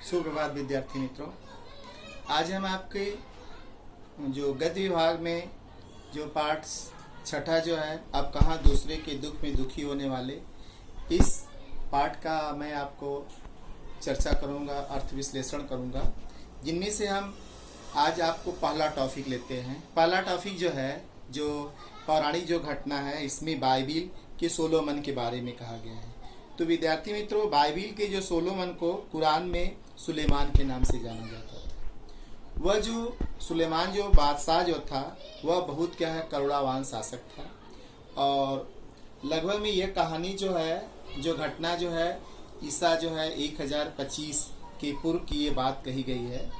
सुप्रभात विद्यार्थी मित्रों। आज हम आपके जो गद्य विभाग में जो पाठ छठा जो है अब कहाँ दूसरे के दुख में दुखी होने वाले, इस पाठ का मैं आपको चर्चा करूँगा, अर्थ विश्लेषण करूँगा, जिनमें से हम आज आपको पहला टॉपिक लेते हैं। पहला टॉपिक जो है, जो पौराणिक जो घटना है, इसमें बाइबिल के सोलोमन के बारे में कहा गया है। तो विद्यार्थी मित्रों, बाइबिल के जो सोलोमन को कुरान में सुलेमान के नाम से जाना जाता था। वह जो सुलेमान जो बादशाह जो था, वह बहुत क्या है, करुणावान शासक था। और लगभग में यह कहानी जो है, जो घटना जो है, ईसा जो है 1025 के पूर्व की ये बात कही गई है।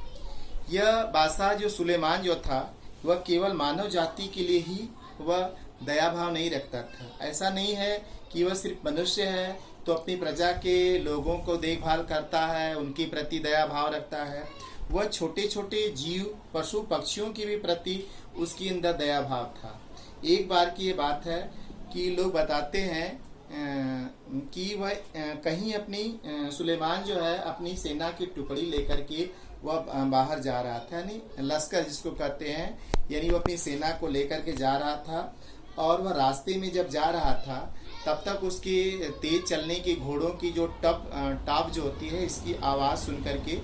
यह बादशाह जो सुलेमान जो था, वह केवल मानव जाति के लिए ही वह दया भाव नहीं रखता था। ऐसा नहीं है कि वह सिर्फ मनुष्य है तो अपनी प्रजा के लोगों को देखभाल करता है, उनके प्रति दया भाव रखता है। वह छोटे छोटे जीव, पशु पक्षियों के भी प्रति उसके अंदर दया भाव था। एक बार की ये बात है कि लोग बताते हैं कि वह कहीं अपनी सुलेमान जो है अपनी सेना की टुकड़ी लेकर के वह बाहर जा रहा था, यानी लश्कर जिसको कहते हैं, यानी वो अपनी सेना को लेकर के जा रहा था। और वह रास्ते में जब जा रहा था, तब तक उसके तेज चलने के घोड़ों की जो टाप जो होती है, इसकी आवाज़ सुन करके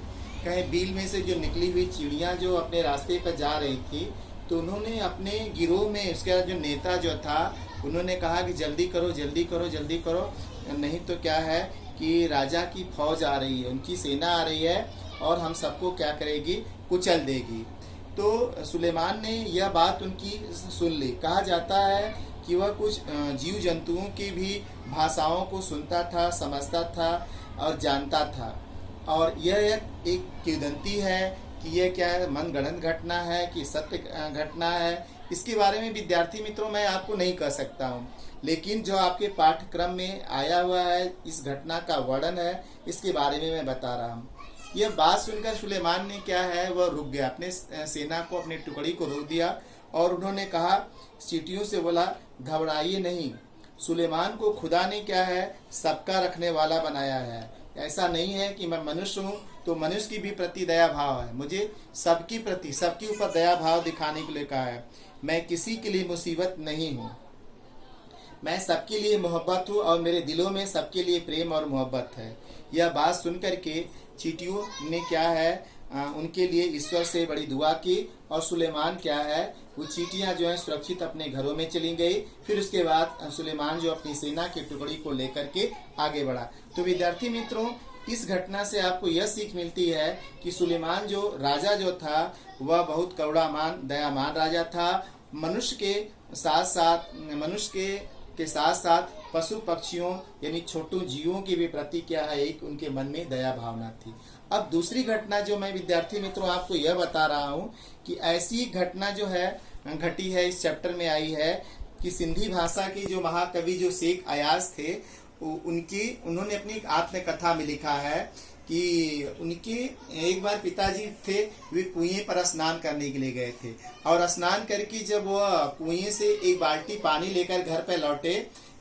कहीं बिल में से जो निकली हुई चिड़ियाँ जो अपने रास्ते पर जा रही थी, तो उन्होंने अपने गिरोह में, उसका जो नेता जो था, उन्होंने कहा कि जल्दी करो जल्दी करो जल्दी करो, नहीं तो क्या है कि राजा की फौज आ रही है, उनकी सेना आ रही है और हम सबको क्या करेगी, कुचल देगी। तो सुलेमान ने यह बात उनकी सुन ली। कहा जाता है कि वह कुछ जीव जंतुओं की भी भाषाओं को सुनता था, समझता था और जानता था। और यह एक किंवदंती है कि यह क्या है, मनगढ़ंत घटना है कि सत्य घटना है, इसके बारे में विद्यार्थी मित्रों मैं आपको नहीं कह सकता हूँ। लेकिन जो आपके पाठ्यक्रम में आया हुआ है, इस घटना का वर्णन है, इसके बारे में मैं बता रहा हूँ। यह बात सुनकर सुलेमान ने क्या है, वह रुक गया, अपने सेना को, अपनी टुकड़ी को रोक दिया और उन्होंने कहा, चींटियों से बोला, घबराइए नहीं, सुलेमान को खुदा ने क्या है, सबका रखने वाला बनाया है। ऐसा नहीं है कि मैं मनुष्य हूँ तो मनुष्य की भी प्रति दया भाव है, मुझे सबकी प्रति, सबके ऊपर दया भाव दिखाने के लिए कहा है। मैं किसी के लिए मुसीबत नहीं हूँ, मैं सबके लिए मोहब्बत हूँ और मेरे दिलों में सबके लिए प्रेम और मोहब्बत है। यह बात सुनकर के चींटियों ने क्या है, उनके लिए ईश्वर से बड़ी दुआ की और सुलेमान क्या है, वो चींटियां जो है सुरक्षित अपने घरों में चली गई। फिर उसके बाद सुलेमान जो अपनी सेना की टुकड़ी को लेकर के आगे बढ़ा। तो विद्यार्थी मित्रों, इस घटना से आपको यह सीख मिलती है कि सुलेमान जो राजा जो था, वह बहुत करुणामान, दयामान राजा था। मनुष्य के साथ साथ पशु पक्षियों यानी छोटू जीवों के भी प्रति क्या है, एक उनके मन में दया भावना थी। अब दूसरी घटना जो मैं विद्यार्थी मित्रों आपको यह बता रहा हूँ कि ऐसी घटना जो है घटी है, इस चैप्टर में आई है कि सिंधी भाषा की जो महाकवि जो शेख अयाज थे, उन्होंने अपनी आत्मकथा में लिखा है कि उनके एक बार पिताजी थे, वे कुएं पर स्नान करने के लिए गए थे और स्नान करके जब वह कुएं से एक बाल्टी पानी लेकर घर पर लौटे,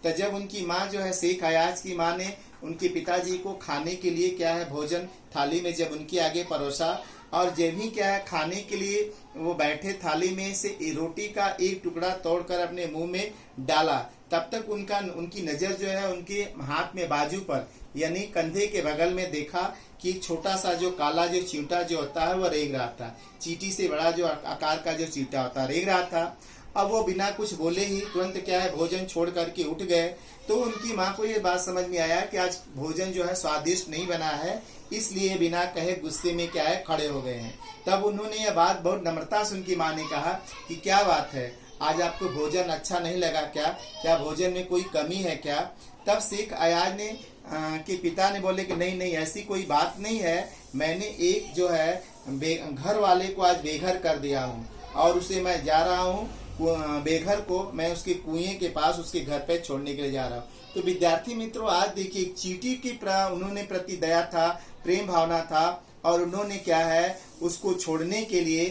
तो जब उनकी माँ जो है, शेख अयाज की माँ ने उनके पिताजी को खाने के लिए क्या है, भोजन थाली में जब उनके आगे परोसा और जब भी क्या है खाने के लिए वो बैठे, थाली में से रोटी का एक टुकड़ा तोड़कर अपने मुंह में डाला, तब तक उनकी नज़र जो है उनके हाथ में बाजू पर यानी कंधे के बगल में देखा कि एक छोटा सा जो काला जो चींटा जो होता है, वह रेंग रहा था। चींटी से बड़ा जो आकार का जो चींटा होता है, रेंग रहा था। अब वो बिना कुछ बोले ही तुरंत क्या है, भोजन छोड़ करके उठ गए। तो उनकी माँ को ये बात समझ में आया कि आज भोजन जो है स्वादिष्ट नहीं बना है, इसलिए बिना कहे गुस्से में क्या है, खड़े हो गए हैं। तब उन्होंने यह बात बहुत नम्रता से उनकी माँ ने कहा कि क्या बात है, आज आपको भोजन अच्छा नहीं लगा क्या भोजन में कोई कमी है क्या? तब शेख अयाज ने के पिता ने बोले कि नहीं नहीं, ऐसी कोई बात नहीं है, मैंने एक जो है घर वाले को आज बेघर कर दिया हूँ और उसे मैं जा रहा हूँ, बेघर को मैं उसके कुएं के पास उसके घर पे छोड़ने के लिए जा रहा हूँ। तो विद्यार्थी मित्रों, आज देखिए, चींटी की उन्होंने प्रति दया था, प्रेम भावना था और उन्होंने क्या है, उसको छोड़ने के लिए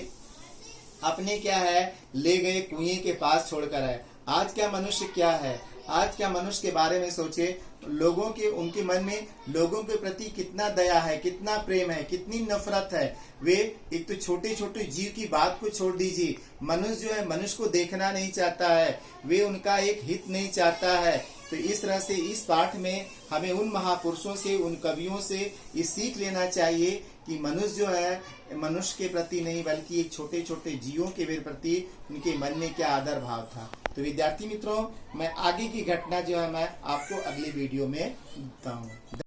अपने क्या है, ले गए कुएं के पास छोड़कर आए। आज क्या मनुष्य क्या है, आज क्या मनुष्य के बारे में सोचे, लोगों के उनके मन में लोगों के प्रति कितना दया है, कितना प्रेम है, कितनी नफरत है। वे एक तो छोटे छोटे जीव की बात को छोड़ दीजिए, मनुष्य जो है मनुष्य को देखना नहीं चाहता है, वे उनका एक हित नहीं चाहता है। तो इस तरह से इस पाठ में हमें उन महापुरुषों से, उन कवियों से ये सीख लेना चाहिए कि मनुष्य जो है मनुष्य के प्रति नहीं बल्कि एक छोटे छोटे जीवों के प्रति उनके मन में क्या आदर भाव था। तो विद्यार्थी मित्रों, मैं आगे की घटना जो है मैं आपको अगले वीडियो में बताऊंगा।